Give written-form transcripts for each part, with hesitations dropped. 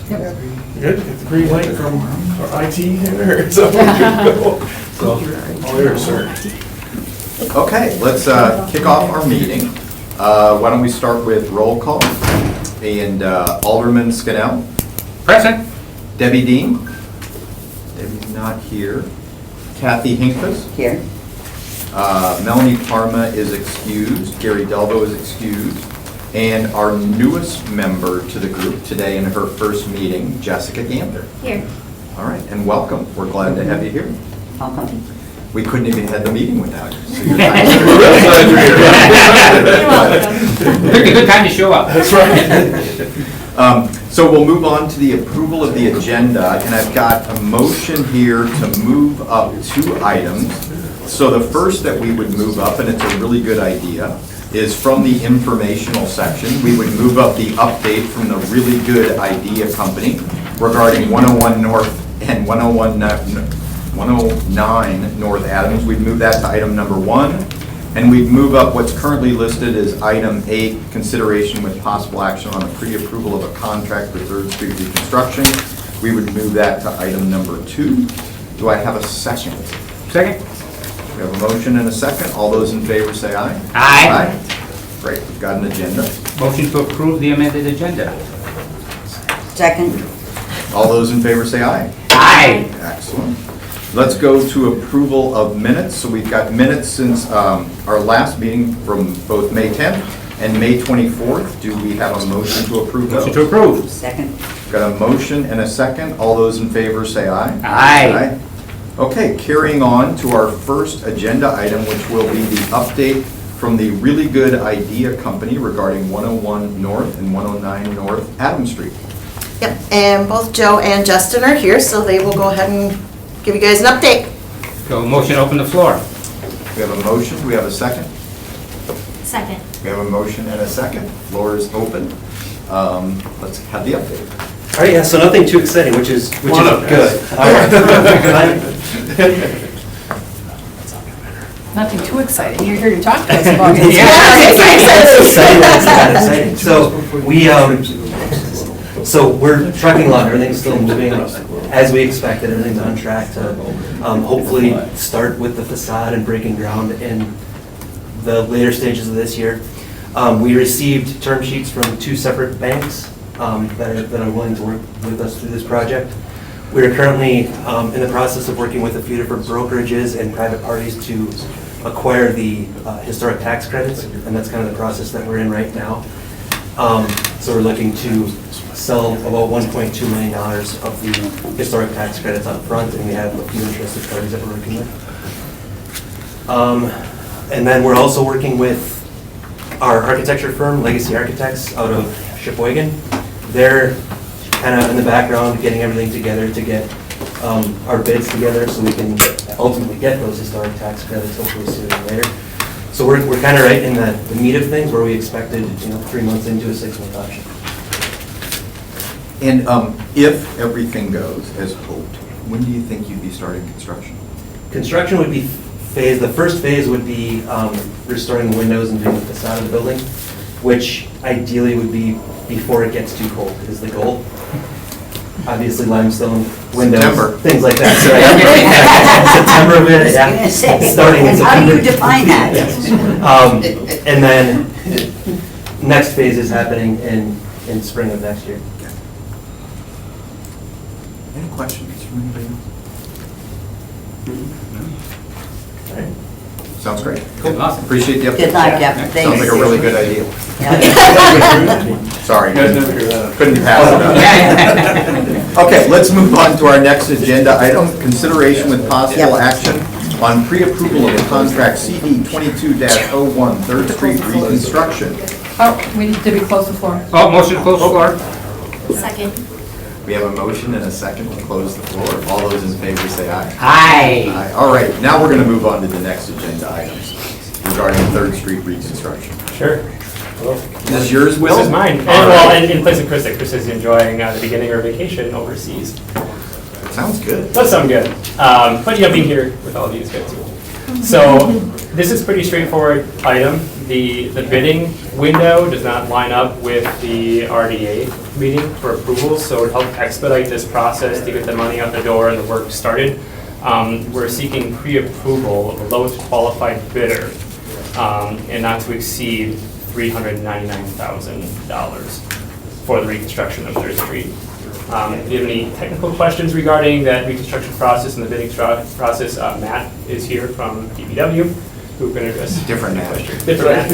Yep. Good, get the green light from our IT in there, so we're good to go. So, all yours, sir. Okay, let's kick off our meeting. Why don't we start with roll call? And Alderman Scannell. Present. Debbie Dean. Debbie's not here. Kathy Hinkles. Here. Melanie Parma is excused. Gary Delvo is excused. And our newest member to the group today in her first meeting, Jessica Gander. Here. All right, and welcome. We're glad to have you here. Welcome. We couldn't even have the meeting without you. So you're We're really glad you're here. Pick a good time to show up. That's right. So we'll move on to the approval of the agenda, and I've got a motion here to move up 2 items. So the first that we would move up, and it's a really good idea, is from the informational section. We would move up the update from the Really Good Idea Company regarding 101 North and 109 North Adams. We'd move that to item number 1. And we'd move up what's currently listed as item 8, consideration with possible action on a pre-approval of a contract for 3rd Street reconstruction. We would move that to item number 2. Do I have a second? Second. We have a motion and a second. All those in favor say aye. Aye. Great, we've got an agenda. Motion to approve the amended agenda. Second. All those in favor say aye. Aye. Excellent. Let's go to approval of minutes. So we've got minutes since our last meeting from both May 10th and May 24th. Do we have a motion to approve those? Motion to approve. Second. Got a motion and a second. All those in favor say aye. Aye. Okay, carrying on to our first agenda item, which will be the update from the Really Good Idea Company regarding 101 North and 109 North Adams Street. Yep, and both Joe and Justin are here, so they will go ahead and give you guys an update. So motion to open the floor. We have a motion. Do we have a second? Second. We have a motion and a second. Floor is open. Let's have the update. All right, yeah, so nothing too exciting, which is Come on up, good. guys. All right. Nothing too exciting. You're here to talk to us about it. Exciting. So we're trucking along. Everything's still moving as we expected. Everything's on track to hopefully start with the facade and breaking ground in the later stages of this year. We received term sheets from 2 separate banks that are willing to work with us through this project. We are currently in the process of working with a few different brokerages and private parties to acquire the historic tax credits, and that's kind of the process that we're in right now. So we're looking to sell about $1.2 million of the historic tax credits up front, and we have a few interested parties that we're working with. And then we're also working with our architecture firm, Legacy Architects, out of Sheboygan. They're kind of in the background getting everything together to get our bids together so we can ultimately get those historic tax credits hopefully sooner than later. So we're kind of right in the meat of things where we expected 3 months into a 6-month option. And if everything goes as hoped, when do you think you'd be starting construction? Construction would be the first phase would be restoring the windows and doing the facade of the building, which ideally would be before it gets too cold is the goal. Obviously limestone windows, September. things like that. So September of it, yeah. Starting in How do you September. define that? Yes. And then next phase is happening in spring of next year. Any questions from anybody else? All right. Sounds great. Cool. Awesome. Appreciate the update. Good luck, Jeff. Sounds Thanks. like a really good idea. Yeah. Sorry, You guys never hear that. couldn't pass it up. Okay, let's move on to our next agenda item, consideration with possible action on pre-approval of contract CD 22-01, 3rd Street reconstruction. Oh, did we close the floor? Oh, motion to close the floor. Second. We have a motion and a second to close the floor. All those in favor say aye. Aye. Aye. All right, now we're going to move on to the next agenda items regarding 3rd Street reconstruction. Sure. Is this yours, Will? This is mine. And, well, in place of Chris, Chris is enjoying the beginning of her vacation overseas. Sounds good. Does sound good. But being here with all of you is good too. So This is pretty straightforward item. The bidding window does not line up with the RDA meeting for approval, so it helped expedite this process to get the money out the door and the work started. We're seeking pre-approval of the lowest qualified bidder and not to exceed $399,000 for the reconstruction of 3rd Street. If you have any technical questions regarding that reconstruction process and the bidding process, Matt is here from DPW, who can address Different any Matt. questions. Different Matt.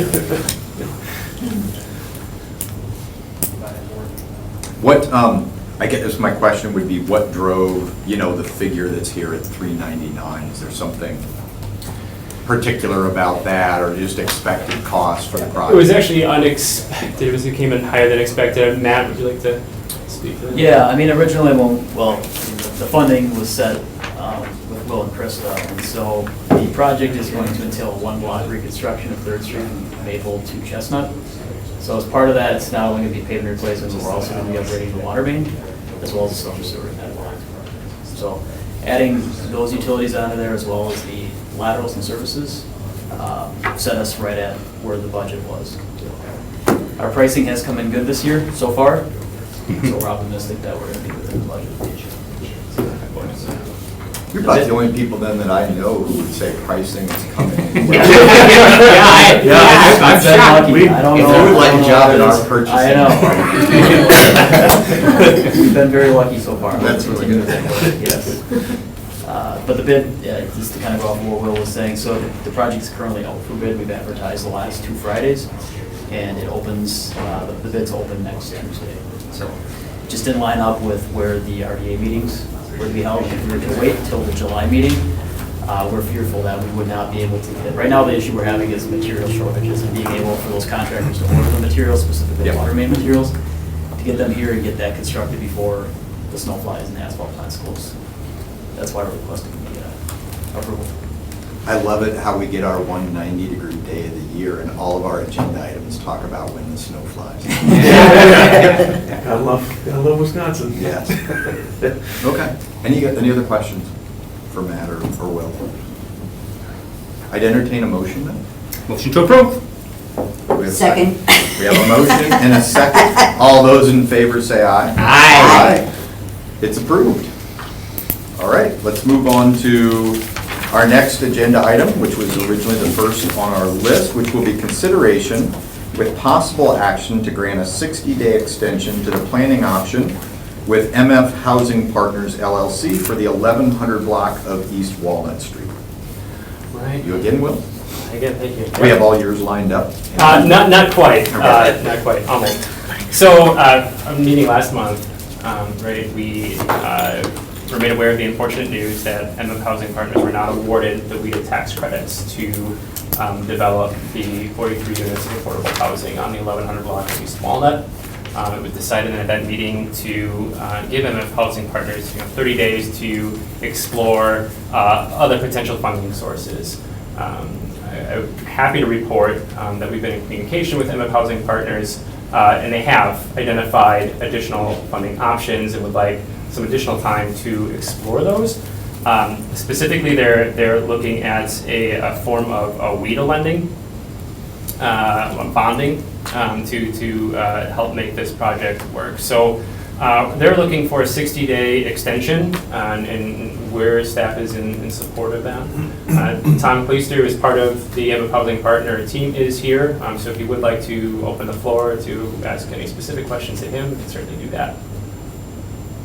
What, I guess my question would be, what drove, the figure that's here at 399? Is there something particular about that, or just expected cost for the project? It was actually unexpected. It came in higher than expected. Matt, would you like to speak to that? Yeah, I mean, originally, the funding was set with Will and Krista, and so the project is going to entail a 1-block reconstruction of 3rd Street from Maple to Chestnut. So as part of that, it's not only going to be pavement replacements, but we're also going to be upgrading the water main, as well as the storm sewer in that block. So adding those utilities onto there, as well as the laterals and services, set us right at where the budget was. Our pricing has come in good this year so far, so we're optimistic that we're going to be within the budget this year. You're about the only people then that I know who would say pricing is coming in. I've been lucky. I don't If know. you would like I a don't job know in what our it is. purchasing I know. We've been very lucky so far. That's really good. Yes. But the bid, just to kind of go off of what Will was saying, so the project's currently out for bid. We've advertised the last 2 Fridays, and it opens, the bids open next Tuesday. So it just didn't line up with where the RDA meetings were to be held. If we were to wait until the July meeting, we're fearful that we would not be able to get, right now the issue we're having is material shortages and being able for those contractors to order the materials, specifically water main materials, to get them here and get that constructed before the snow flies and the asphalt plants close. That's why we're requesting the approval. I love it how we get our 190-degree day of the year and all of our agenda items talk about when the snow flies. I love Wisconsin. Yes. Okay. Any other questions for Matt or Will? I'd entertain a motion then. Motion to approve. We have a Second. We have a motion and a second. All those in favor say aye. Aye. It's approved. All right, let's move on to our next agenda item, which was originally the first on our list, which will be consideration with possible action to grant a 60-day extension to the planning option with MF Housing Partners LLC for the 1100 block of East Walnut Street. Right. You again, Will? Again, thank you. We have all yours lined up? Not quite, Okay. not quite, almost. So, a meeting last month, right, we were made aware of the unfortunate news that MF Housing Partners were not awarded the WHEDA tax credits to develop the 43 units of affordable housing on the 1100 block of East Walnut. It was decided in that meeting to give MF Housing Partners 30 days to explore other potential funding sources. I'm happy to report that we've been in communication with MF Housing Partners, and they have identified additional funding options and would like some additional time to explore those. Specifically, they're looking at a form of WHEDA lending, bonding, to help make this project work. So they're looking for a 60-day extension, and where staff is in support of that. Tom Pleister is part of the MF Housing Partner team is here, so if you would like to open the floor to ask any specific questions to him, you can certainly do that.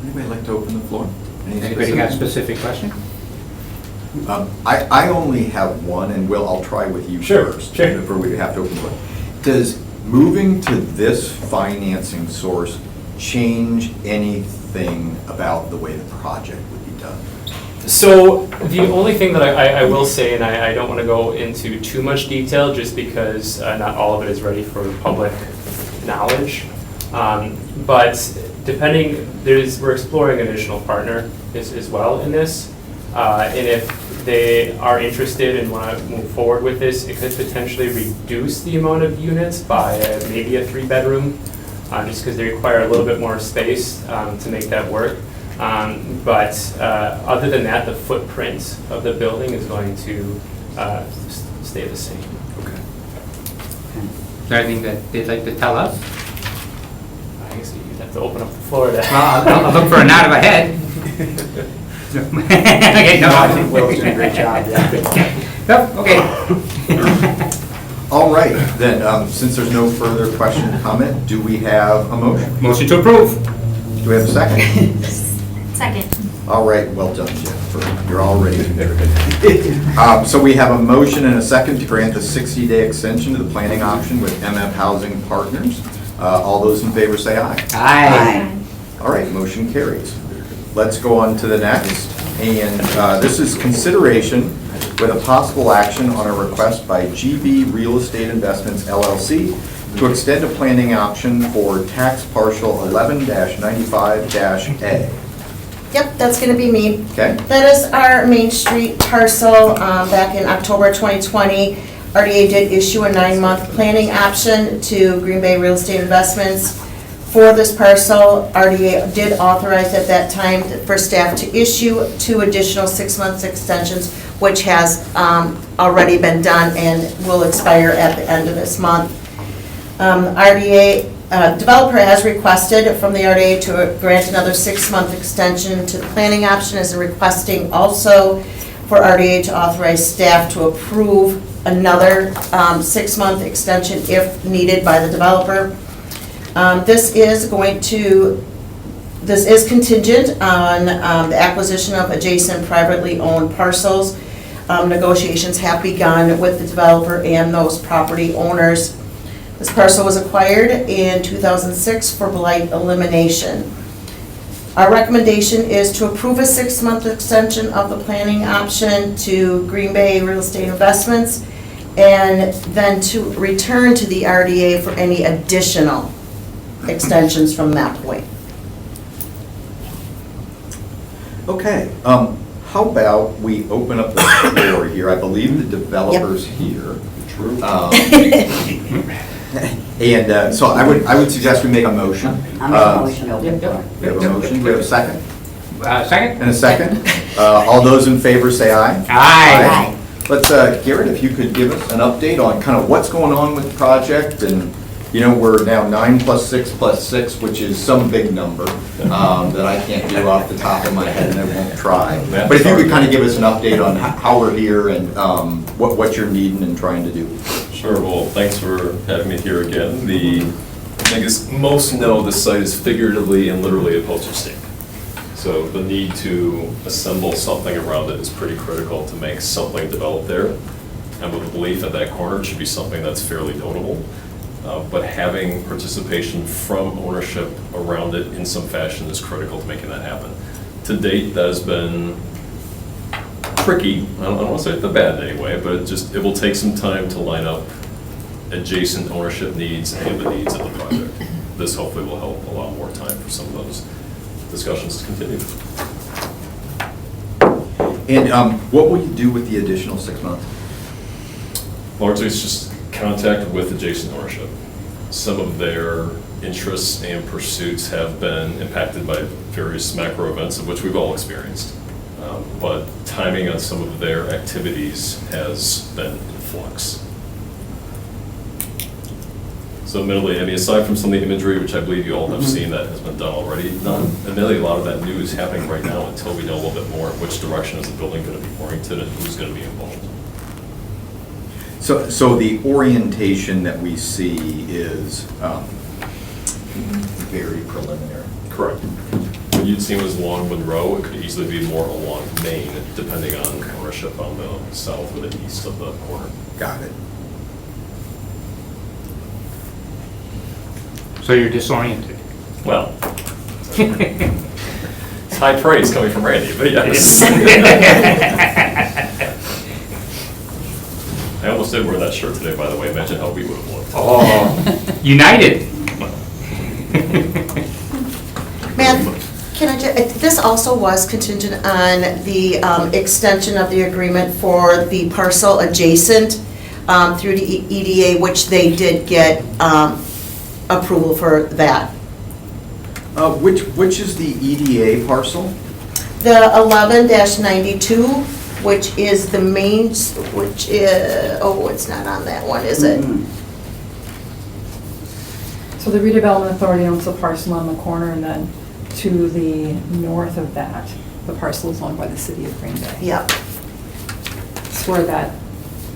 Anybody like to open the floor? Anybody got a specific question? I only have one, and Will, I'll try with you Sure, first. sure. Before we have to open the floor. Does moving to this financing source change anything about the way the project would be done? So the only thing that I will say, and I don't want to go into too much detail just because not all of it is ready for public knowledge, but depending, we're exploring an additional partner as well in this, and if they are interested and want to move forward with this, it could potentially reduce the amount of units by maybe a 3-bedroom, just because they require a little bit more space to make that work. But other than that, the footprint of the building is going to stay the same. Okay. Is there anything that they'd like to tell us? I guess you'd have to open up the floor to. Well, I'll look for a nod of a head. Okay, no. I think Will's doing a great job, yeah. Yep, okay. All right, then, since there's no further question or comment, do we have a motion? Motion to approve. Do we have a second? Second. All right, well done, Jennifer. You're all ready. So we have a motion and a second to grant the 60-day extension to the planning option with MF Housing Partners. All those in favor say aye. Aye. All right, motion carries. Let's go on to the next. And this is consideration with a possible action on a request by GB Real Estate Investments LLC to extend a planning option for tax parcel 11-95-A. Yep, that's going to be me. Okay? That is our Main Street parcel. Back in October 2020, RDA did issue a 9-month planning option to Green Bay Real Estate Investments for this parcel. RDA did authorize at that time for staff to issue 2 additional 6-month extensions, which has already been done and will expire at the end of this month. RDA developer has requested from the RDA to grant another 6-month extension to the planning option, is requesting also for RDA to authorize staff to approve another 6-month extension if needed by the developer. This is contingent on the acquisition of adjacent privately owned parcels. Negotiations have begun with the developer and those property owners. This parcel was acquired in 2006 for blight elimination. Our recommendation is to approve a 6-month extension of the planning option to Green Bay Real Estate Investments, and then to return to the RDA for any additional extensions from that point. Okay, how about we open up the floor here? I believe the developer's here. True. And so I would suggest we make a motion. I'll make a motion to open the floor. We have a motion, do we have a second? Second? And a second? All those in favor say aye. Aye. Let's, Garrett, if you could give us an update on kind of what's going on with the project, and, you know, we're now 9 + 6 + 6, which is some big number that I can't do off the top of my head, and I won't try. But if you could kind of give us an update on how we're here and what you're needing and trying to do. Sure, well, thanks for having me here again. I guess most know the site is figuratively and literally a postage stamp. So the need to assemble something around it is pretty critical to make something develop there. And with the belief at that corner, it should be something that's fairly notable. But having participation from ownership around it in some fashion is critical to making that happen. To date, that has been tricky. I don't want to say it's bad in any way, but it will take some time to line up adjacent ownership needs and the needs of the project. This hopefully will help allow more time for some of those discussions to continue. And what will you do with the additional 6 months? Largely, it's just contact with adjacent ownership. Some of their interests and pursuits have been impacted by various macro events of which we've all experienced. But timing on some of their activities has been in flux. So admittedly, I mean, aside from some of the imagery, which I believe you all have seen that has been done already, admittedly, a lot of that new is happening right now until we know a little bit more which direction is the building going to be oriented and who's going to be involved. So the orientation that we see is very preliminary. Correct. What you'd seen was along Monroe, it could easily be more along Main, depending on ownership on the south or the east of the corner. Got it. So you're disoriented? Well, it's high praise coming from Randy, but yes. I almost did wear that shirt today, by the way. Imagine how we would have looked. Oh, united. Man, can I just, this also was contingent on the extension of the agreement for the parcel adjacent through the EDA, which they did get approval for that. Which is the EDA parcel? The 11-92 which is the main, which is, oh, it's not on that one, is it? So the Redevelopment Authority owns the parcel on the corner, and then to the north of that, the parcel is owned by the city of Green Bay. Yep. It's where that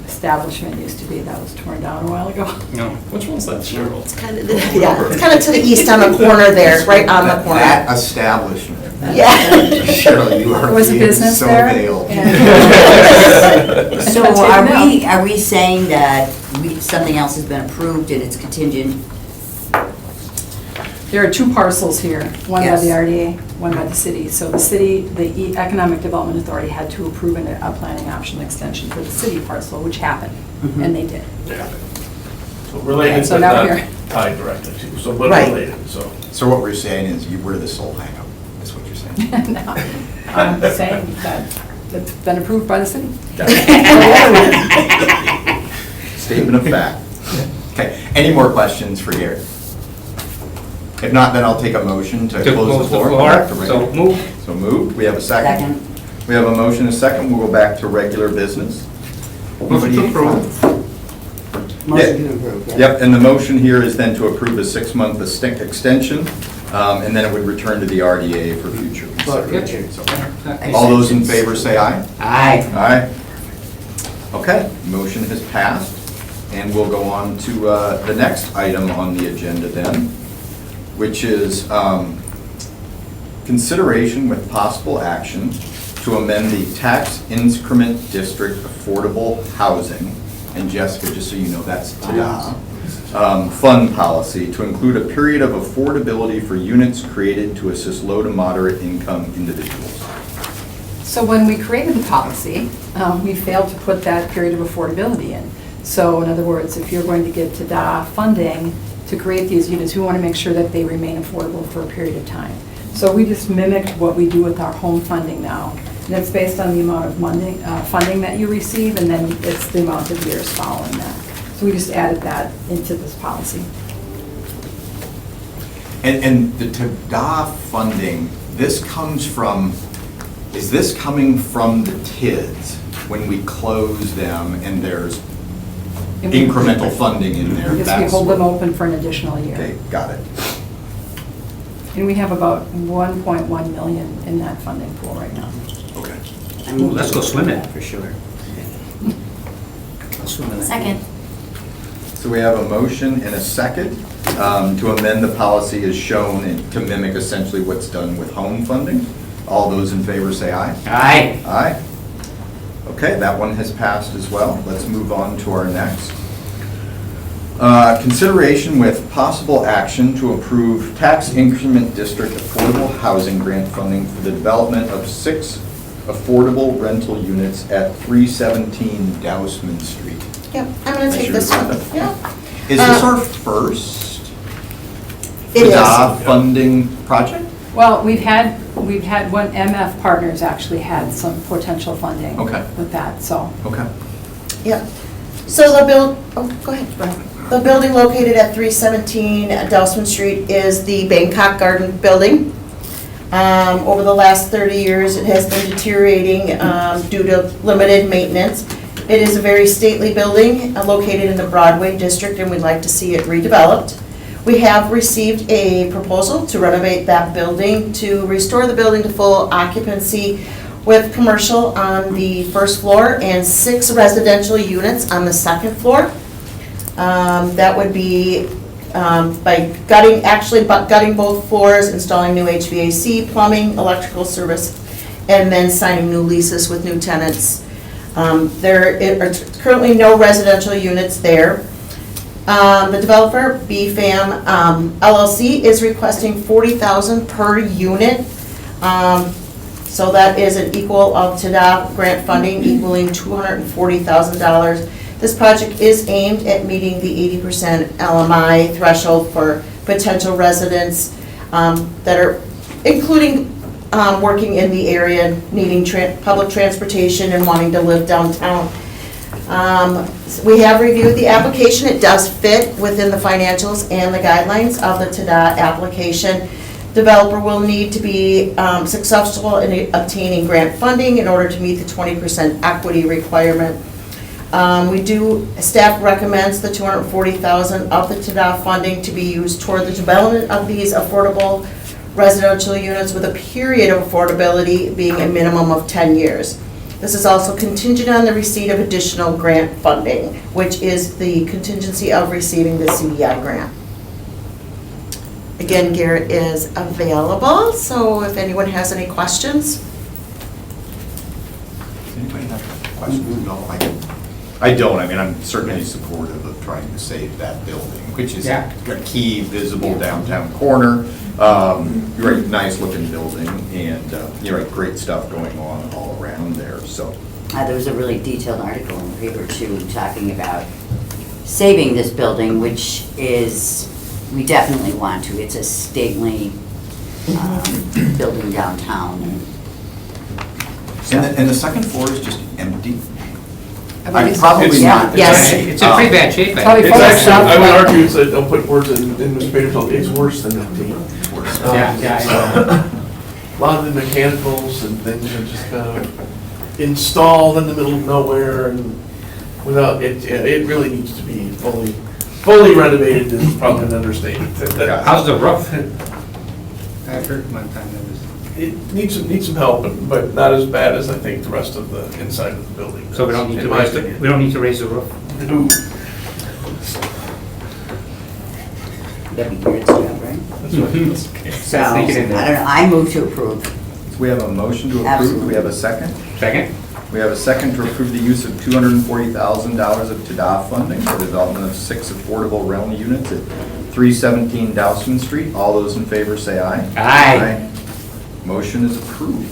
establishment used to be, that was torn down a while ago. No. Which one's that, Cheryl? It's kind of, yeah, it's kind of to the east on the corner there, right on the corner. That establishment. Yeah. Shirley, you are There was a being business so there. veiled. and- So That's are taken out. we saying that something else has been approved and it's contingent? There are two parcels here, one by the Yes. RDA, one by the city. So the city, the Economic Development Authority had to approve a planning option extension for the city parcel, which happened, and they did. Yeah. So related, So but now not here. tied directly to, so but Right. related, so. So what we're saying is you were the sole hangup, is what you're saying. No, I'm saying that it's been approved by the city. Statement of fact. Okay, any more questions for Gary? If not, then I'll take a motion to close the floor. Back to So regular. move. So moved, we have a second. Second. We have a motion, a second, we'll go back to regular business. Motion to approve. Motion to approve. yeah. Yep, and the motion here is then to approve a 6-month extension, and then it would return to the RDA for future consideration. So, all those in favor say aye. Aye. Aye. Okay, motion has passed, and we'll go on to the next item on the agenda then, which is consideration with possible action to amend the tax increment district affordable housing, and Jessica, just so you know, that's TDA's, fund policy to include a period of affordability for units created to assist low to moderate income individuals. So when we created the policy, we failed to put that period of affordability in. So in other words, if you're going to give TDA funding to create these units, we want to make sure that they remain affordable for a period of time. So we just mimicked what we do with our home funding now. And it's based on the amount of funding that you receive, and then it's the amount of years following that. So we just added that into this policy. And the TDA funding, this comes from, is this coming from the TIDs when we close them and there's And we- incremental funding in there? Yes, we That's hold what- them open for an additional year. Okay, got it. And we have about 1.1 million in that funding pool right now. Okay. Let's go swimming. For sure. Let's swim in that. Second. So we have a motion and a second to amend the policy as shown and to mimic essentially what's done with home funding. All those in favor say aye. Aye. Aye. Okay, that one has passed as well. Let's move on to our next. Consideration with possible action to approve tax increment district affordable housing grant funding for the development of 6 affordable rental units at 317 Dousman Street. Yep, I'm gonna take this one, yeah. Is this our first It is. TDA funding project? Well, we've had one, MF Partners actually had some potential funding Okay. with that, so. Okay. Yep. So the go ahead, Brian. The building located at 317 Dousman Street is the Bangkok Garden Building. Over the last 30 years, it has been deteriorating due to limited maintenance. It is a very stately building located in the Broadway district, and we'd like to see it redeveloped. We have received a proposal to renovate that building, to restore the building to full occupancy with commercial on the first floor and 6 residential units on the second floor. That would be by gutting both floors, installing new HVAC, plumbing, electrical service, and then signing new leases with new tenants. There are currently no residential units there. The developer, BFAM LLC, is requesting $40,000 per unit. So that is an equal of TDA grant funding equaling $240,000. This project is aimed at meeting the 80% LMI threshold for potential residents that are, including working in the area, needing public transportation and wanting to live downtown. We have reviewed the application. It does fit within the financials and the guidelines of the TDA application. Developer will need to be successful in obtaining grant funding in order to meet the 20% equity requirement. Staff recommends the $240,000 of the TDA funding to be used toward the development of these affordable residential units with a period of affordability being a minimum of 10 years. This is also contingent on the receipt of additional grant funding, which is the contingency of receiving the CDI grant. Again, Garrett is available, so if anyone has any questions. Does anybody have questions? No, I don't. I mean, I'm certainly supportive of trying to save that building, which is Yeah. a key visible downtown corner. You're right, nice looking building, and you're right, great stuff going on all around there, so. There was a really detailed article in the paper too, talking about saving this building, which is, we definitely want to. It's a stately building downtown. And the second floor is just empty? I I'm mean, probably it's- not. Yes. It's in pretty bad shape. I Probably think. It's full of actually, I would stuff. argue, it's, I'll put words in Mr. Bader's mouth, it's worse than empty. Yeah, I know. A lot of the mechanicals and things are just kind of installed in the middle of nowhere and without, it really needs to be fully renovated is probably an understatement. How's the roof? I heard one time that was. It needs some help, but not as bad as I think the rest of the inside of the building. So we don't need in to my raise, opinion. we don't need to raise the roof? Ooh, That'd be Garrett's job, right? that's right. So, Let's I sneak it in don't there. know, I move to approve. So we have a motion to approve. Absolutely. We have a second. Second? We have a second to approve the use of $240,000 of TDA funding for the development of 6 affordable rental units at 317 Dowson Street. All those in favor say aye. Aye. Motion is approved.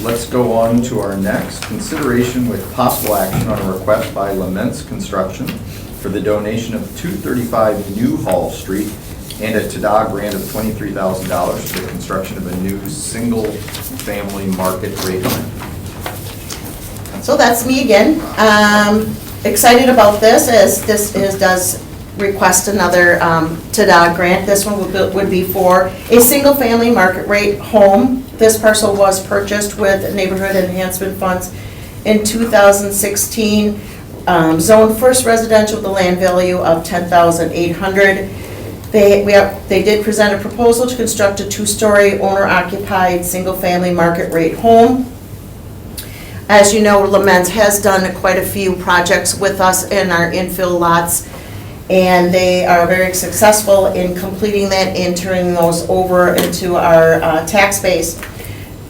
Let's go on to our next. Consideration with possible action on a request by Laments Construction for the donation of 235 New Hall Street and a TDA grant of $23,000 for the construction of a new single-family market rate home. So that's me again. Excited about this, as this does request another TDA grant. This one would be for a single-family market rate home. This parcel was purchased with neighborhood enhancement funds in 2016. Zoned first residential with a land value of $10,800. They did present a proposal to construct a 2-story owner-occupied single-family market rate home. As you know, Laments has done quite a few projects with us in our infill lots, and they are very successful in completing that and turning those over into our tax base.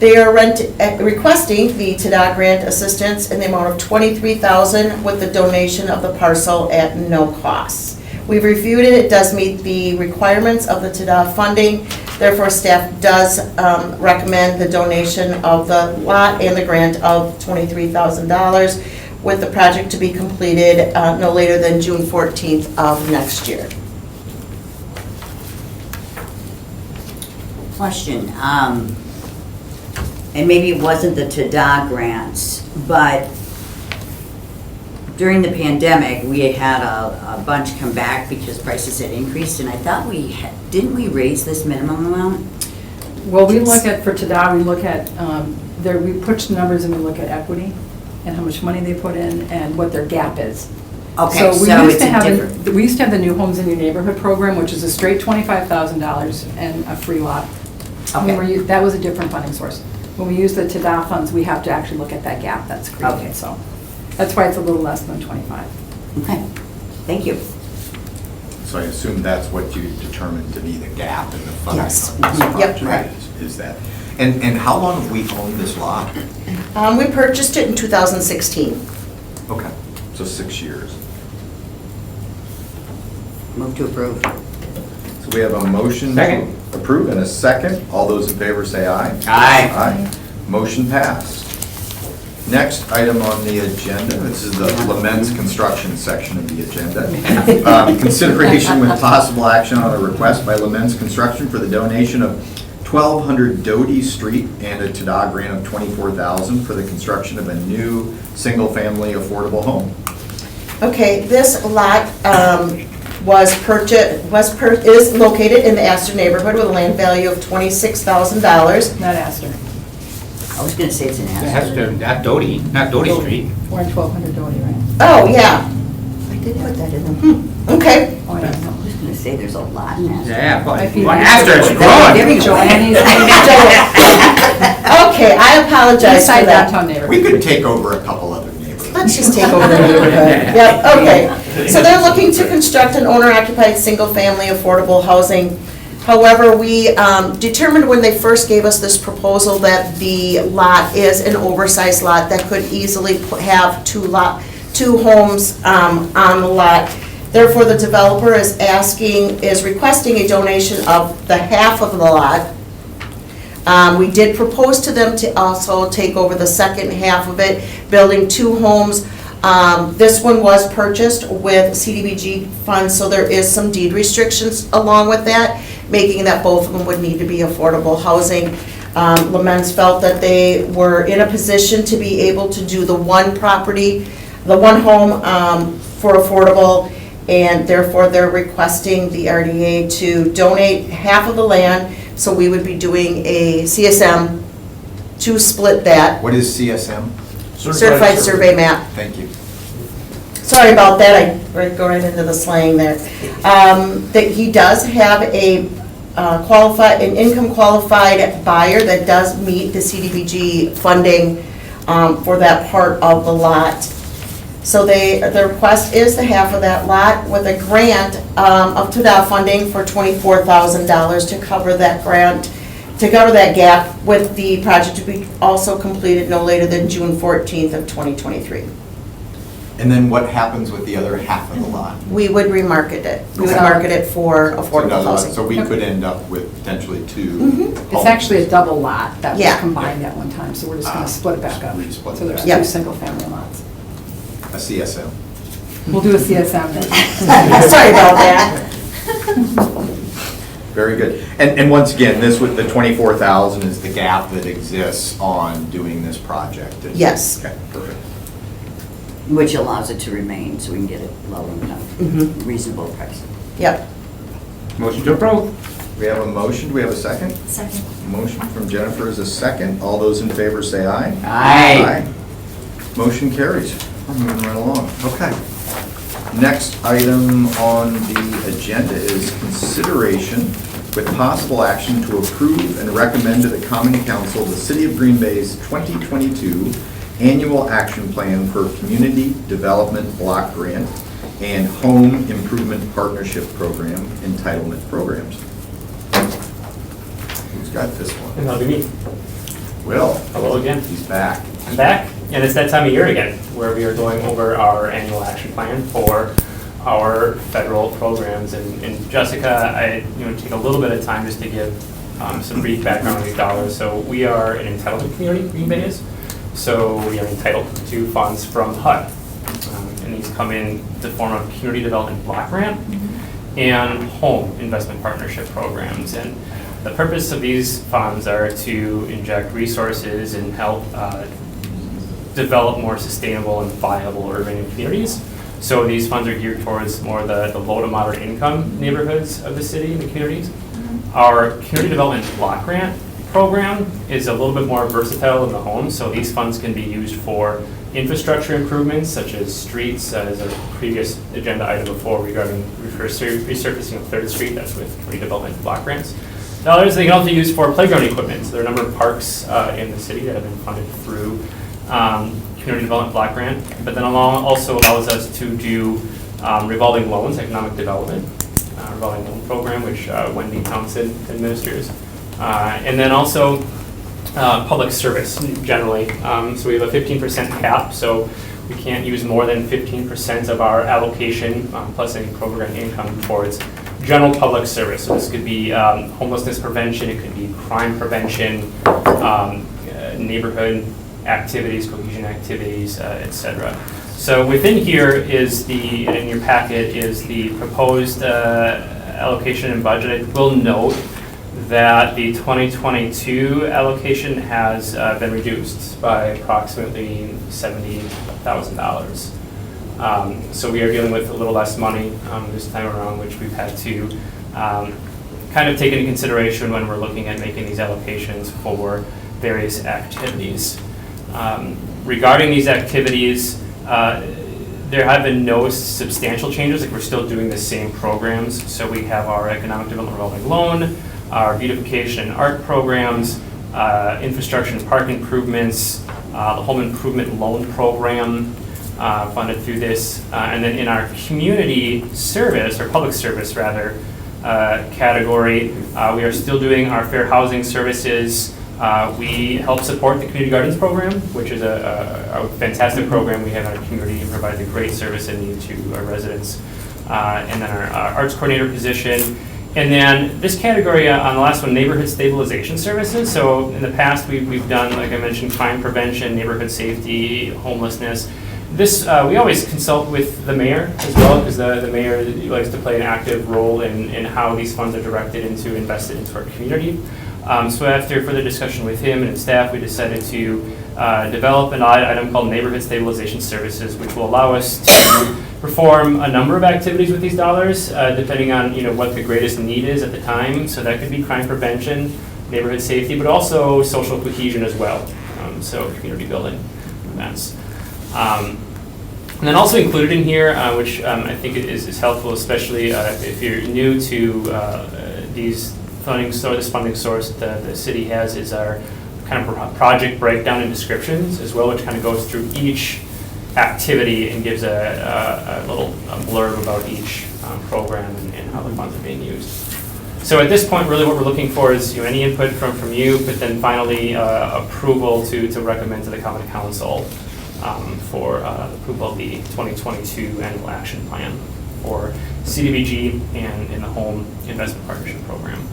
They are requesting the TDA grant assistance in the amount of $23,000 with the donation of the parcel at no cost. We've reviewed it, it does meet the requirements of the TDA funding. Therefore, staff does recommend the donation of the lot and the grant of $23,000 with the project to be completed no later than June 14th of next year. Question, and maybe it wasn't the TDA grants, but during the pandemic, we had a bunch come back because prices had increased, and I thought didn't we raise this minimum amount? Well, we look at, for TDA, we look at, we push the numbers and we look at equity and how much money they put in and what their gap is. Okay, So we so used it's to a have, different, we used to have the New Homes in Your Neighborhood program, which is a straight $25,000 and a free lot. Okay. That was a different funding source. When we use the TDA funds, we have to actually look at that gap that's Okay. created, so. That's why it's a little less than 25. okay, thank you. So I assume that's what you determined to be the gap in the funding Yes. on this Yep, project, correct. is that. And how long have we owned this lot? We purchased it in 2016. Okay, so 6 years. Move to approve. So we have a motion Second. to approve and a second. All those in favor say aye. Aye. Aye. Motion passed. Next item on the agenda, this is the Laments Construction section of the agenda. Consideration with possible action on a request by Laments Construction for the donation of 1200 Doty Street and a TDA grant of $24,000 for the construction of a new single-family affordable home. Okay, this lot is located in the Astor neighborhood with a land value of $26,000. Not Astor. I was gonna say it's an answer. Astor, not Doty, not Doty Street. We're in 1200 Doty, right? Oh, yeah, I did put that in the, okay. Oh, I don't know. I was gonna say there's a lot in Astor. Yeah, but Might be- well, Astor's There growing. we go. Joanne's. Okay, I apologize for Inside that. downtown We neighborhood. could take over a couple other neighborhoods. Let's just take over the neighborhood. Yep, okay. So they're looking to construct an owner-occupied, single-family, affordable housing. However, we determined when they first gave us this proposal that the lot is an oversized lot that could easily have two homes on the lot. Therefore, the developer is requesting a donation of the half of the lot. We did propose to them to also take over the second half of it, building two homes. This one was purchased with CDBG funds, so there is some deed restrictions along with that, making that both of them would need to be affordable housing. Lamens felt that they were in a position to be able to do the one property, the one home for affordable, and therefore they're requesting the RDA to donate half of the land, so we would be doing a CSM to split that. What is CSM? Certified Survey Map. Thank you. Sorry about that, I go right into the slang there. That he does have an income qualified buyer that does meet the CDBG funding for that part of the lot. So the request is the half of that lot with a grant up to that funding for $24,000 to cover that grant, to cover that gap, with the project to be also completed no later than June 14th of 2023. And then what happens with the other half of the lot? We would remarket it. We would Okay. market it for affordable Another lot. housing. So we could end up with potentially two Mhm. It's homes. actually a double lot that was Yeah. combined at one time, so we're just gonna split it back up. Re-split So it there's back. Yep. two single-family lots. A CSM. We'll do a CSM then. Sorry about that. Very good. And once again, this with the 24,000 is the gap that exists on doing this project? Yes. Okay, perfect. Which allows it to remain, so we can get it low income, Mhm. reasonable price. Yep. Motion to approve. We have a motion, do we have a second? Second. Motion from Jennifer is a second. All those in favor say aye. Aye. Motion carries. We're moving right along. Okay. Next item on the agenda is consideration with possible action to approve and recommend to the Common Council the City of Green Bay's 2022 Annual Action Plan for Community Development Block Grant and Home Improvement Partnership Program Entitlement Programs. Who's got this one? And that'll be me. Will. Hello again. He's back. I'm back, and it's that time of year again, where we are going over our annual action plan for our federal programs. And Jessica, I take a little bit of time just to give some brief background on these dollars. So we are an entitlement community, Green Bay is. So we are entitled to funds from HUD. And these come in the form of community development block grant and home investment partnership programs. And the purpose of these funds are to inject resources and help develop more sustainable and viable urban communities. So these funds are geared towards more the low to moderate income neighborhoods of the city and the communities. Our community development block grant program is a little bit more versatile in the home, so these funds can be used for infrastructure improvements such as streets, as a previous agenda item before regarding resurfacing of 3rd Street, that's with community development block grants. Dollars they can also use for playground equipment. So there are a number of parks in the city that have been funded through community development block grant, but then also allows us to do revolving loans, economic development, revolving loan program, which Wendy Townsend administers. And then also public service generally. So we have a 15% cap, so we can't use more than 15% of our allocation plus any program income towards general public service. So this could be homelessness prevention, it could be crime prevention, neighborhood activities, cohesion activities, etc. So within here is in your packet is the proposed allocation and budget. I will note that the 2022 allocation has been reduced by approximately $70,000. So we are dealing with a little less money this time around, which we've had to kind of take into consideration when we're looking at making these allocations for various activities. Regarding these activities, there have been no substantial changes, like we're still doing the same programs. So we have our economic development revolving loan, our beautification and art programs, infrastructure and park improvements, the home improvement loan program funded through this. And then in our community service, or public service rather, category, we are still doing our fair housing services. We help support the community gardens program, which is a fantastic program we have in our community and provides a great service and need to our residents. And then our arts coordinator position. And then this category on the last one, neighborhood stabilization services. So in the past, we've done, like I mentioned, crime prevention, neighborhood safety, homelessness. This, we always consult with the mayor as well, because the mayor likes to play an active role in how these funds are directed into, invested into our community. So after further discussion with him and his staff, we decided to develop an item called Neighborhood Stabilization Services, which will allow us to perform a number of activities with these dollars, depending on what the greatest need is at the time. So that could be crime prevention, neighborhood safety, but also social cohesion as well. So community building events. And then also included in here, which I think is helpful, especially if you're new to these this funding source that the city has, is our kind of project breakdown and descriptions as well, which kind of goes through each activity and gives a little blurb about each program and how the funds are being used. So at this point, really what we're looking for is any input from you, but then finally approval to recommend to the Common Council for approval of the 2022 annual action plan for CDBG and in the Home Investment Partnership Program.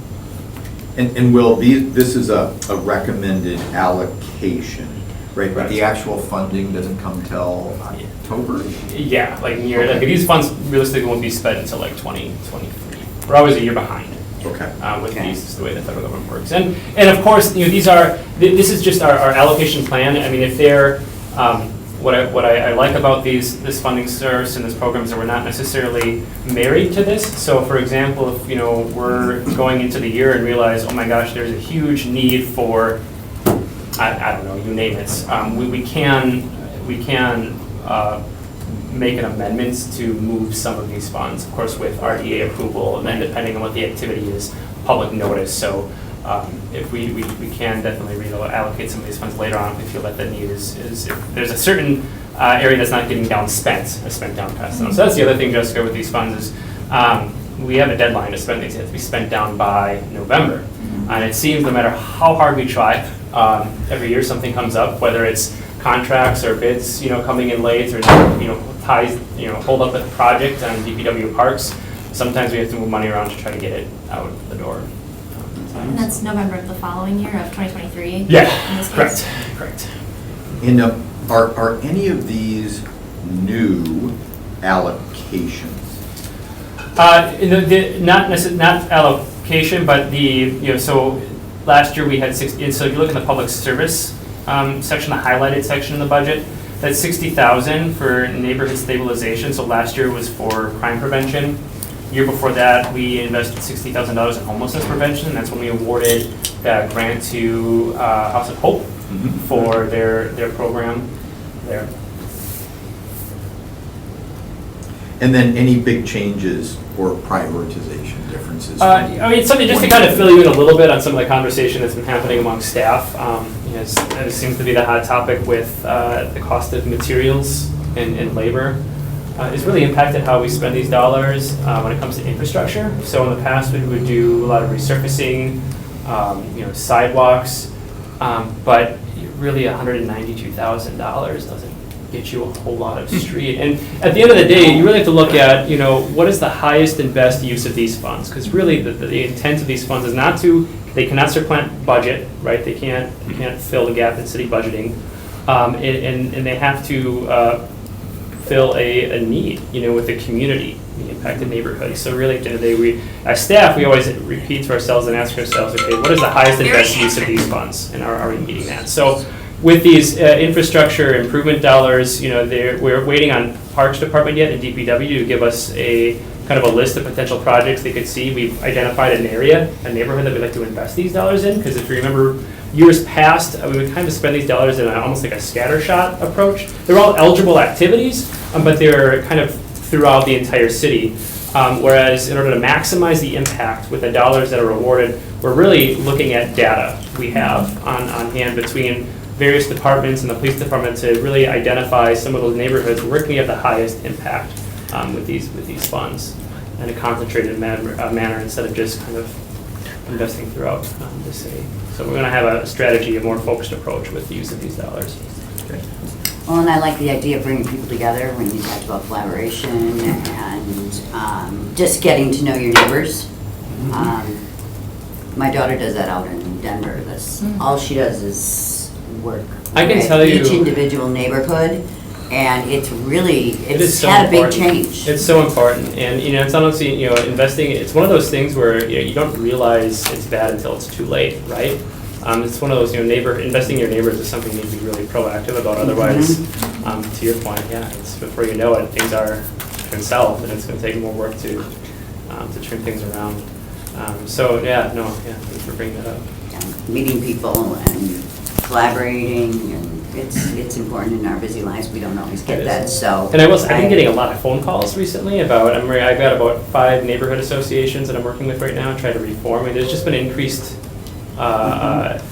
And Will, this is a recommended allocation, right? But the actual funding doesn't come till October? Yeah, like these funds realistically won't be spent until like 2023. We're always a year behind. Okay. With these, is the way the federal government works. And of course, this is just our allocation plan. I mean, if they're, what I like about this funding source and this program is that we're not necessarily married to this. So for example, if we're going into the year and realize, oh my gosh, there's a huge need for, I don't know, you name it. We can make an amendment to move some of these funds, of course, with RDA approval, and then depending on what the activity is, public notice. So if we can definitely reallocate some of these funds later on if we feel that the need is if there's a certain area that's not getting spent down past them. So that's the other thing, Jessica, with these funds is we have a deadline to spend these. They have to be spent down by November. And it seems no matter how hard we try, every year something comes up, whether it's contracts or bids, coming in late, or ties, hold up the project on DPW parks. Sometimes we have to move money around to try to get it out the door. And that's November of the following year of 2023? Yeah, in this case? correct. And are any of these new allocations? Not allocation, but so last year we had so if you look in the public service section, the highlighted section in the budget, that's 60,000 for neighborhood stabilization. So last year was for crime prevention. Year before that, we invested $60,000 in homelessness prevention. And that's when we awarded that grant to House of Hope for their program there. And then any big changes or prioritization differences? Something just to kind of fill you in a little bit on some of the conversation that's been happening among staff. It seems to be the hot topic with the cost of materials and labor. It's really impacted how we spend these dollars when it comes to infrastructure. So in the past, we would do a lot of resurfacing, sidewalks, but really $192,000 doesn't get you a whole lot of street. And at the end of the day, you really have to look at, what is the highest and best use of these funds? Because really the intent of these funds is they cannot supplant budget, right? They can't fill the gap in city budgeting. And they have to fill a need, with the community, the impacted neighborhoods. So really, at the end of the day, as staff, we always repeat to ourselves and ask ourselves, okay, what is the highest and best use of these funds, and are we meeting that? So, with these infrastructure improvement dollars, we're waiting on Parks Department yet and DPW to give us a kind of a list of potential projects they could see. We've identified an area, a neighborhood that we'd like to invest these dollars in, because if you remember years past, we would kind of spend these dollars in almost like a scattershot approach. They're all eligible activities, but they're kind of throughout the entire city. Whereas in order to maximize the impact with the dollars that are awarded, we're really looking at data we have on hand between various departments and the police department to really identify some of those neighborhoods where can we have the highest impact with these funds in a concentrated manner instead of just kind of investing throughout the city. So we're going to have a strategy, a more focused approach with the use of these dollars. Okay. Well, and I like the idea of bringing people together when you talked about collaboration and just getting to know your neighbors. My daughter does that out in Denver. All she does is work I can with tell you- each individual neighborhood, and it's is so had a big important. change. It's so important, and it's honestly, investing. It's one of those things where you don't realize it's bad until it's too late, right? It's one of those, investing in your neighbors is something you need to be really proactive about. Otherwise, to your point, it's before you know it, things are going south, and it's going to take more work to turn things around. Thanks for bringing that up. Meeting people and collaborating, and it's important in our busy lives. We don't always get that, so. And I've been getting a lot of phone calls recently about, I've got about 5 neighborhood associations that I'm working with right now, trying to reform. There's just been increased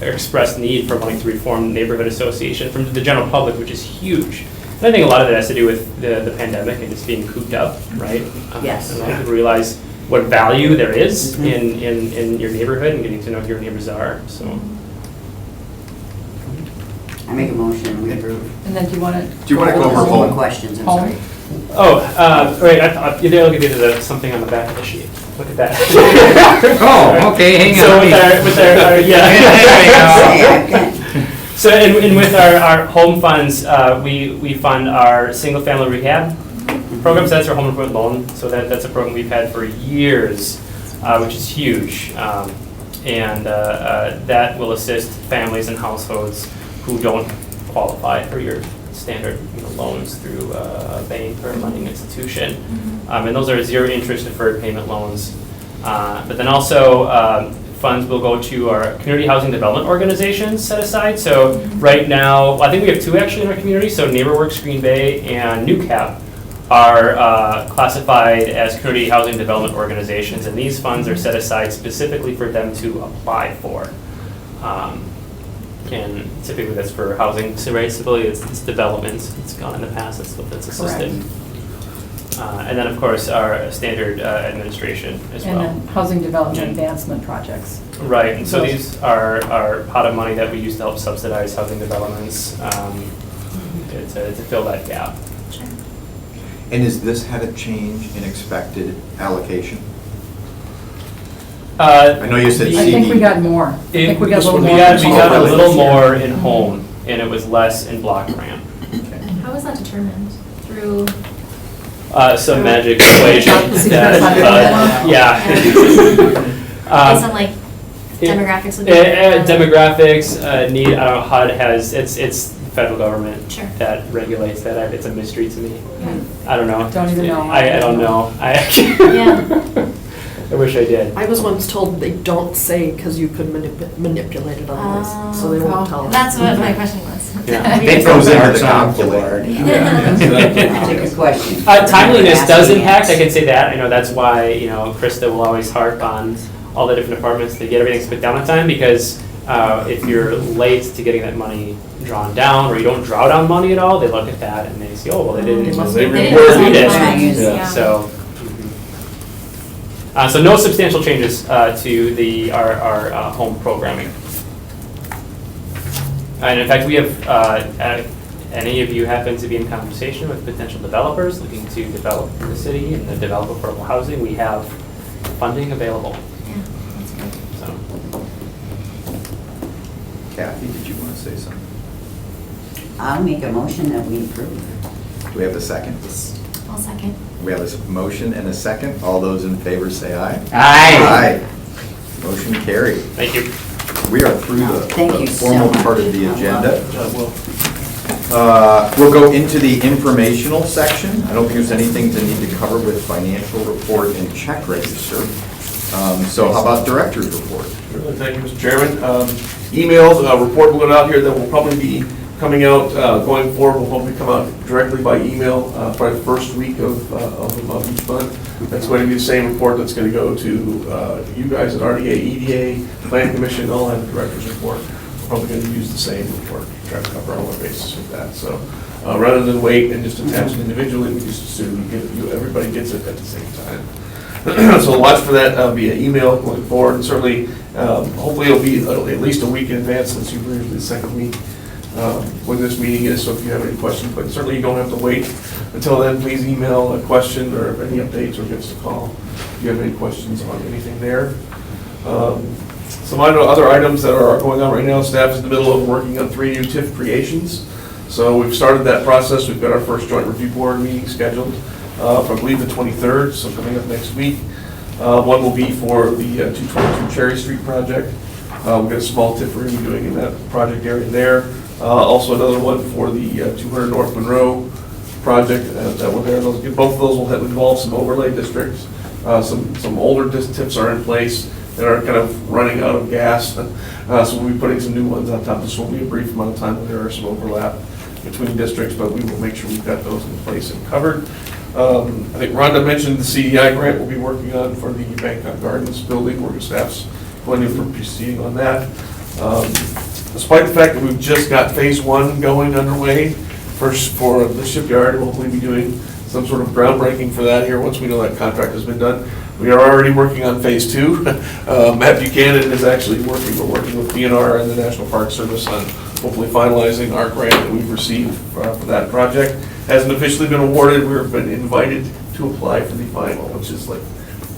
expressed need for wanting to reform neighborhood association from the general public, which is huge. And I think a lot of that has to do with the pandemic and just being cooped up, right? Yes. And a lot of people realize what value there is in your neighborhood and getting to know who your neighbors are, so. I make a motion, we approve. And then do you want to? Do you want to go over More home? questions, I'm Home? sorry. Right, I thought, look at there's something on the back of the sheet. Look at that. Oh, okay, hang on. So with our So and with our home funds, we fund our single-family rehab programs. That's our home improvement loan. So that's a program we've had for years, which is huge. And that will assist families and households who don't qualify for your standard loans through a bank or a lending institution. And those are zero interest deferred payment loans. But then also funds will go to our community housing development organizations set aside. So right now, I think we have 2 actually in our community. So NeighborWorks Green Bay and NewCap are classified as community housing development organizations, and these funds are set aside specifically for them to apply for. And typically that's for housing, so right, stability, it's developments, it's gone in the past, that's assisted. And then, of course, our standard administration as well. And then housing development And- advancement projects. Right, and so these are pot of money that we use to help subsidize housing developments to fill that gap. And has this had a change in expected allocation? I know you said I think we got more. I think we got a little more. We got a little more in home, and it was less in block grant. And how is that determined? Through, Some magic equation. based on like demographics of the Demographics, need, I don't know, HUD has, it's the federal government Sure. that regulates that. It's a mystery to me. Yeah. I don't know. Don't even know. I don't know. Yeah. I wish I did. I was once told they don't say because you could manipulate it otherwise, so they won't tell us. That's what my question was. Yeah. It goes into the calculator. Take a question. Timeliness does Asking impact, I us. can say that. I know that's why, Krista will always harp on all the different departments to get everything split down on time, because if you're late to getting that money drawn down, or you don't draw down money at all, they look at that and they say, oh, well, they didn't. They must they be- didn't they didn't read it. sign the Yeah. plans, So, so no substantial changes to our home programming. And in fact, we have, any of you happen to be in conversation with potential developers looking to develop in the city and develop affordable housing, we have funding available. Yeah, that's good. So, Kathy, did you want to say something? I'll make a motion that we approve. Do we have a second? I'll second. We have a motion and a second. All those in favor say aye. Aye. Motion carried. thank you. We are through Thank the you so formal much. part of the agenda. Well, We'll go into the informational section. I don't think there's anything to need to cover with financial report and check register. So how about director's report? Thank you, Mr. Chairman. Emails, report will go out here that will probably be coming out going forward, will hopefully come out directly by email probably the first week of each month. That's going to be the same report that's going to go to you guys at RDA, EDA, Planning Commission, all have a director's report. We're probably going to use the same report, try to cover all our bases with that. So rather than wait and just attach it individually, we just assume everybody gets it at the same time. So watch for that via email going forward, and certainly, hopefully it'll be at least a week in advance, since usually the second week when this meeting is, so if you have any questions, but certainly you don't have to wait until then. Please email a question or any updates, or give us a call if you have any questions on anything there. Some other items that are going on right now, staff is in the middle of working on 3 new TIF creations. So we've started that process. We've got our first joint review board meeting scheduled for, I believe, the 23rd, so coming up next week. One will be for the 222 Cherry Street project. We've got a small TIF we're going to be doing in that project area there. Also another one for the 200 North Monroe project that we're there. Both of those will involve some overlay districts. Some older TIFs are in place that are kind of running out of gas. So we'll be putting some new ones on top. This will be a brief amount of time when there are some overlap between districts, but we will make sure we've got those in place and covered. I think Rhonda mentioned the CDI grant we'll be working on for the Bangkok Gardens building, where the staff's going to be proceeding on that. Despite the fact that we've just got phase 1 going underway for the shipyard, we'll hopefully be doing some sort of groundbreaking for that here once we know that contract has been done. We are already working on phase 2. Matt Buchanan is actually working with DNR and the National Park Service on hopefully finalizing our grant that we've received for that project. Hasn't officially been awarded. We've been invited to apply for the final, which is like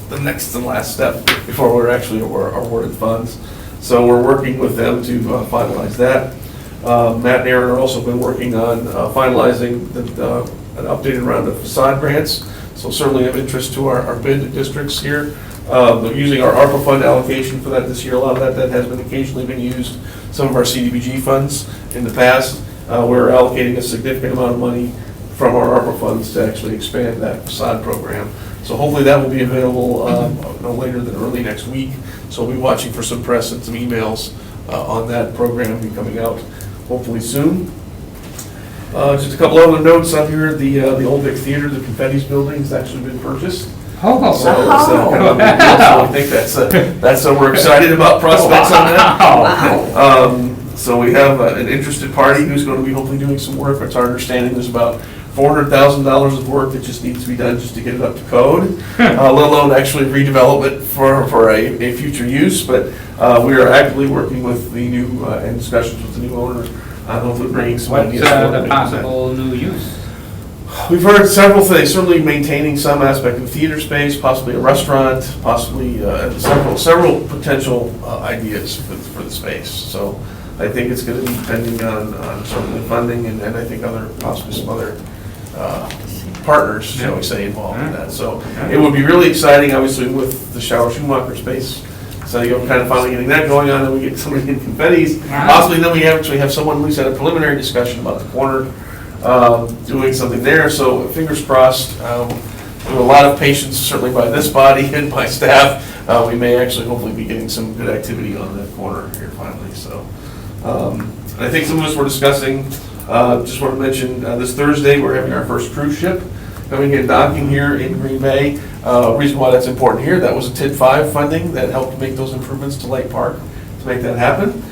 the next and last step before we're actually awarded funds. So we're working with them to finalize that. Matt and Aaron are also been working on finalizing an updated round of facade grants. So certainly of interest to our bid districts here. They're using our ARPA fund allocation for that this year. A lot of that has been occasionally been used. Some of our CDBG funds in the past. We're allocating a significant amount of money from our ARPA funds to actually expand that facade program. So hopefully that will be available no later than early next week. So we'll be watching for some press and some emails on that program be coming out hopefully soon. Just a couple other notes on here. The Old Vic Theater, the Confetti's building, has actually been purchased. So I think that's we're excited about prospects on that. So we have an interested party who's going to be hopefully doing some work. It's our understanding there's about $400,000 of work that just needs to be done just to get it up to code, let alone actually redevelop it for a future use. But we are actively working with the new, in discussions with the new owner, hopefully bringing some ideas. What's the possible new use? We've heard several things, certainly maintaining some aspect of theater space, possibly a restaurant, possibly several potential ideas for the space. So I think it's going to be depending on certainly funding and I think possibly some other partners, shall we say, involved in that. So it would be really exciting, obviously, with the Shower Schumacher space. So you're kind of finally getting that going on, and we get somebody in Confetti's. Possibly then we actually have someone, at least had a preliminary discussion about the corner, doing something there. So fingers crossed. With a lot of patience, certainly by this body and by staff, we may actually hopefully be getting some good activity on that corner here finally. So I think some of us were discussing, just want to mention this Thursday we're having our first cruise ship coming in docking here in Green Bay. Reason why that's important here, that was a TID 5 funding that helped make those improvements to Lake Park to make that happen.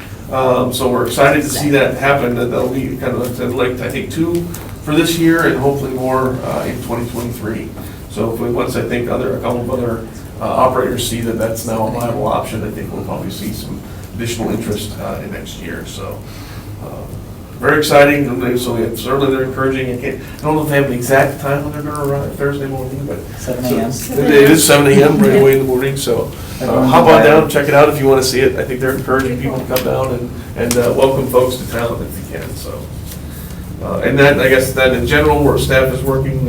So we're excited to see that happen. That'll be kind of like I think 2 for this year and hopefully more in 2023. So hopefully once I think a couple of other operators see that that's now a viable option, I think we'll probably see some additional interest in next year. So very exciting. So certainly they're encouraging. I don't know if they have an exact time when they're going to arrive Thursday morning, but 7 a.m. It is 7 a.m. right away in the morning. So hop on down, check it out if you want to see it. I think they're encouraging people to come down and welcome folks to town if you can. So and that, I guess that in general, where staff is working.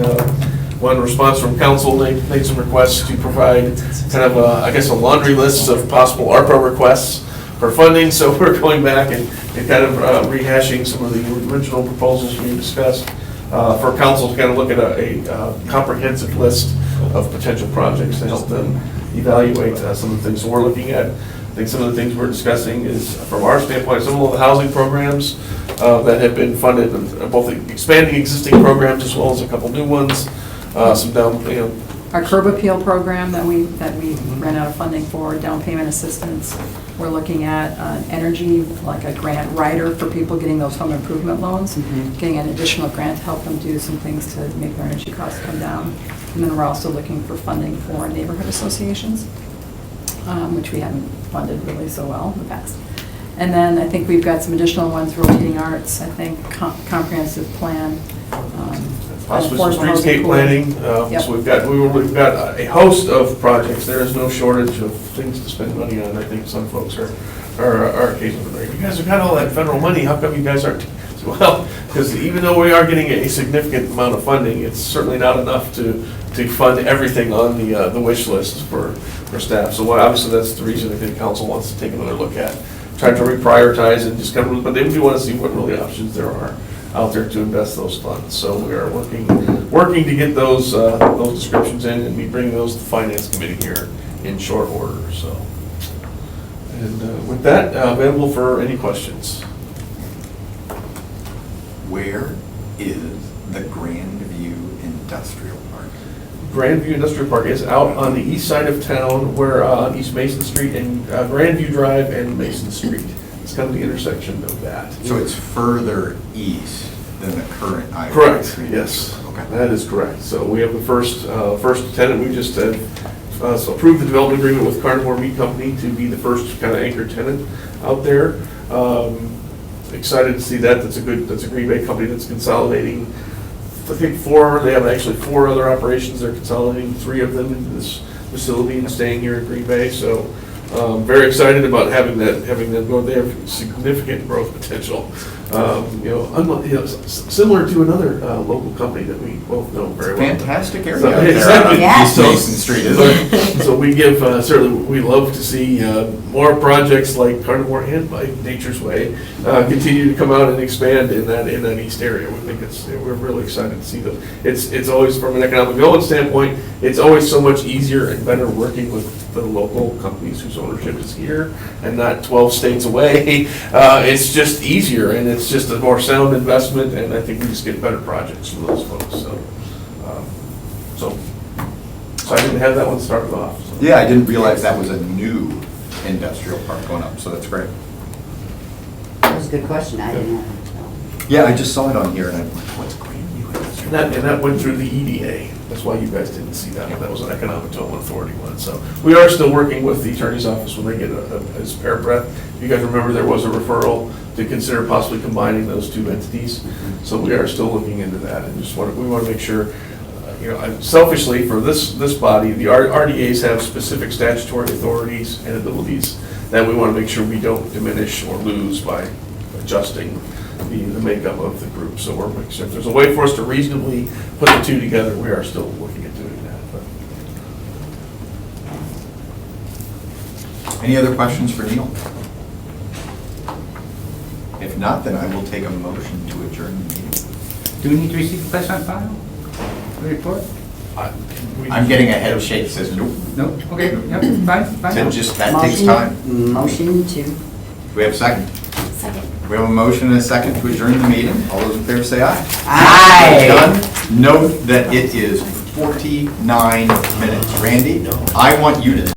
One response from council, they made some requests to provide kind of a laundry list of possible ARPA requests for funding, so we're going back and kind of rehashing some of the original proposals we discussed for council to kind of look at a comprehensive list of potential projects to help them evaluate some of the things we're looking at. I think some of the things we're discussing is, from our standpoint, some of the housing programs that have been funded, both expanding existing programs as well as a couple new ones, some down, Our curb appeal program that we ran out of funding for, down payment assistance. We're looking at energy, like a grant rider for people getting those home improvement loans, getting an additional grant to help them do some things to make their energy costs come down. And then we're also looking for funding for neighborhood associations, which we haven't funded really so well in the past. And then I think we've got some additional ones, rotating arts, I think, comprehensive plan. Possibly some affordable housing streetscape pool. planning, Yep. so we've got a host of projects. There is no shortage of things to spend money on. I think some folks are occasionally like, you guys have got all that federal money, how come you guys aren't? Well, because even though we are getting a significant amount of funding, it's certainly not enough to fund everything on the wish list for staff. So obviously that's the reason I think council wants to take another look at, try to reprioritize and just kind of, but they do want to see what really options there are out there to invest those funds. So we are working to get those descriptions in, and we bring those to the finance committee here in short order, so. And with that, available for any questions. Where is the Grandview Industrial Park? Grandview Industrial Park is out on the east side of town, where on East Mason Street and Grandview Drive and Mason Street. It's kind of the intersection of that. So it's further east than the current I-1. Correct, yes. Okay. That is correct. So we have the first tenant, we just had approved the development agreement with Carnivore Meat Company to be the first kind of anchor tenant out there. Excited to see that. That's a Green Bay company that's consolidating, I think they have actually 4 other operations. They're consolidating 3 of them into this facility and staying here in Green Bay. So very excited about having them go. They have significant growth potential. Similar to another local company that we both know very well. Fantastic area. So, out there exactly. on Yeah. East Mason Street, isn't it? So we give, certainly, we love to see more projects like Carnivore and by Nature's Way continue to come out and expand in that east area. We think we're really excited to see those. It's always, from an economic development standpoint, it's always so much easier and better working with the local companies whose ownership is here and not 12 states away. It's just easier, and it's just a more sound investment, and I think we just get better projects from those folks. So excited to have that one started off. So. Yeah, I didn't realize that was a new industrial park going up, so that's great. That was a good question, I didn't know. Yeah, I just saw it on here, and I'm like, what's Grandview Industrial? And that went through the EDA. That's why you guys didn't see that one. That was an Economic Development Authority one. So we are still working with the attorney's office when they get a spare breath. If you guys remember, there was a referral to consider possibly combining those 2 entities. So we are still looking into that, and we want to make sure, selfishly for this body, the RDAs have specific statutory authorities and abilities that we want to make sure we don't diminish or lose by adjusting the makeup of the group. So we're making sure if there's a way for us to reasonably put the 2 together, we are still looking at doing that. But. Any other questions for Neil? If not, then I will take a motion to adjourn the meeting. Do we need to receive the question on file? The report? I'm getting a head shake that says nope. No? Okay, yep, fine. That takes time. Motion to, Do we have a second? Second. We have a motion and a second to adjourn the meeting. All those in favor say aye. aye. Done. Note that it is 49 minutes. Randy, I want you to